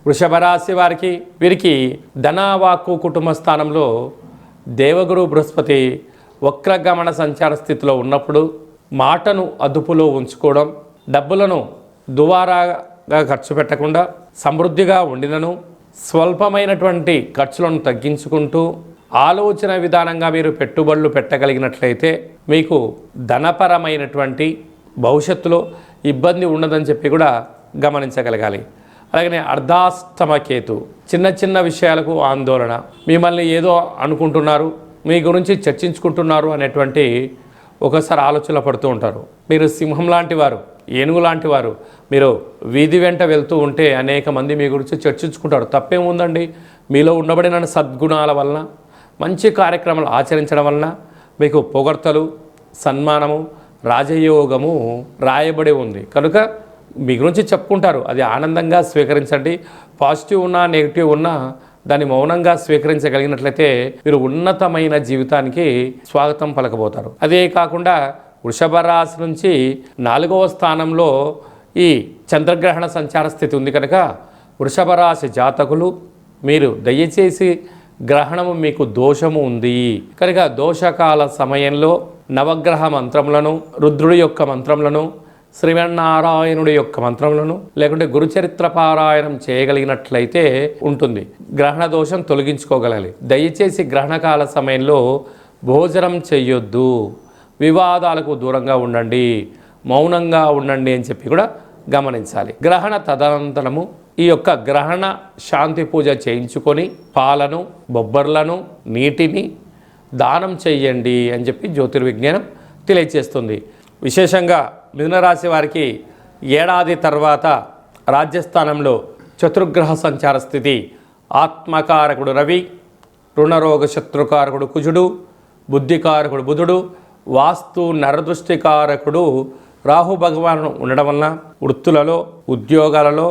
వృషభ రాశి వారికి వీరికి ధనవాక్కు కుటుంబ స్థానంలో దేవగురు బృహస్పతి వక్రగమన సంచార స్థితిలో ఉన్నప్పుడు మాటను అదుపులో ఉంచుకోవడం, డబ్బులను దువారాగా ఖర్చు పెట్టకుండా సమృద్ధిగా ఉండినను స్వల్పమైనటువంటి ఖర్చులను తగ్గించుకుంటూ ఆలోచన విధానంగా మీరు పెట్టుబడులు పెట్టగలిగినట్లయితే మీకు ధనపరమైనటువంటి భవిష్యత్తులో ఇబ్బంది ఉండదని చెప్పి కూడా గమనించగలగాలి. అలాగనే అర్ధాష్టమ కేతు చిన్న చిన్న విషయాలకు ఆందోళన, మిమ్మల్ని ఏదో అనుకుంటున్నారు, మీ గురించి చర్చించుకుంటున్నారు అనేటువంటి ఒకసారి ఆలోచనలు పడుతూ ఉంటారు. మీరు సింహం లాంటి వారు, ఏనుగు లాంటి వారు. మీరు వీధి వెంట వెళ్తూ ఉంటే అనేక మంది మీ గురించి చర్చించుకుంటారు. తప్పేముందండి? మీలో ఉండబడిన సద్గుణాల వలన, మంచి కార్యక్రమాలు ఆచరించడం వలన మీకు పొగడ్తలు, సన్మానము, రాజయోగము రాయబడి ఉంది కనుక మీ గురించి చెప్పుకుంటారు. అది ఆనందంగా స్వీకరించండి. పాజిటివ్ ఉన్నా నెగిటివ్ ఉన్నా దాన్ని మౌనంగా స్వీకరించగలిగినట్లయితే మీరు ఉన్నతమైన జీవితానికి స్వాగతం పలకబోతారు. అదే కాకుండా వృషభ రాశి నుంచి 4వ స్థానంలో ఈ చంద్రగ్రహణ సంచార స్థితి ఉంది కనుక వృషభ రాశి జాతకులు మీరు దయచేసి గ్రహణము మీకు దోషము ఉంది కనుక దోషకాల సమయంలో నవగ్రహ మంత్రములను, రుద్రుడి యొక్క మంత్రములను, శ్రీమన్నారాయణుడి యొక్క మంత్రములను లేకుంటే గురుచరిత్ర పారాయణం చేయగలిగినట్లయితే ఉంటుంది. గ్రహణ దోషం తొలగించుకోగలగాలి. దయచేసి గ్రహణకాల సమయంలో భోజనం చెయ్యొద్దు, వివాదాలకు దూరంగా ఉండండి, మౌనంగా ఉండండి అని చెప్పి కూడా గమనించాలి. గ్రహణ తదనంతరము ఈ యొక్క గ్రహణ శాంతి పూజ చేయించుకొని పాలను, బొబ్బర్లను, నీటిని దానం చెయ్యండి అని చెప్పి జ్యోతిర్విజ్ఞానం తెలియచేస్తుంది. విశేషంగా మిథునరాశి వారికి ఏడాది తర్వాత రాజ్యస్థానంలో చతుర్గ్రహ సంచార స్థితి, ఆత్మకారకుడు రవి, రుణరోగ శత్రుకారకుడు కుజుడు, బుద్ధికారకుడు బుధుడు, వాస్తు నరదృష్టికారకుడు రాహు భగవాను ఉండడం వలన వృత్తులలో, ఉద్యోగాలలో,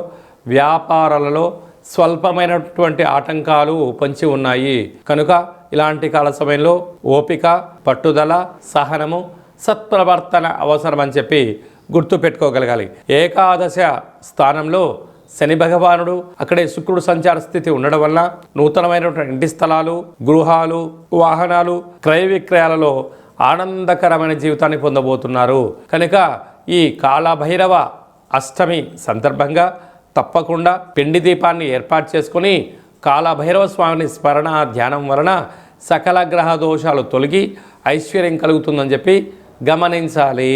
వ్యాపారాలలో స్వల్పమైనటువంటి ఆటంకాలు పొంచి ఉన్నాయి కనుక ఇలాంటి కాల సమయంలో ఓపిక, పట్టుదల, సహనము, సత్ప్రవర్తన అవసరం అని చెప్పి గుర్తు పెట్టుకోగలగాలి. ఏకాదశ స్థానంలో శని భగవానుడు, అక్కడే శుక్రుడు సంచార స్థితి ఉండడం వల్ల నూతనమైనటువంటి ఇంటి స్థలాలు, గృహాలు, వాహనాలు, క్రయ విక్రయాలలో ఆనందకరమైన జీవితాన్ని పొందబోతున్నారు కనుక ఈ కాళభైరవ అష్టమి సందర్భంగా తప్పకుండా పిండి దీపాన్ని ఏర్పాటు చేసుకొని కాళభైరవ స్వామిని స్మరణ ధ్యానం వలన సకల గ్రహ దోషాలు తొలగి ఐశ్వర్యం కలుగుతుందని చెప్పి గమనించాలి.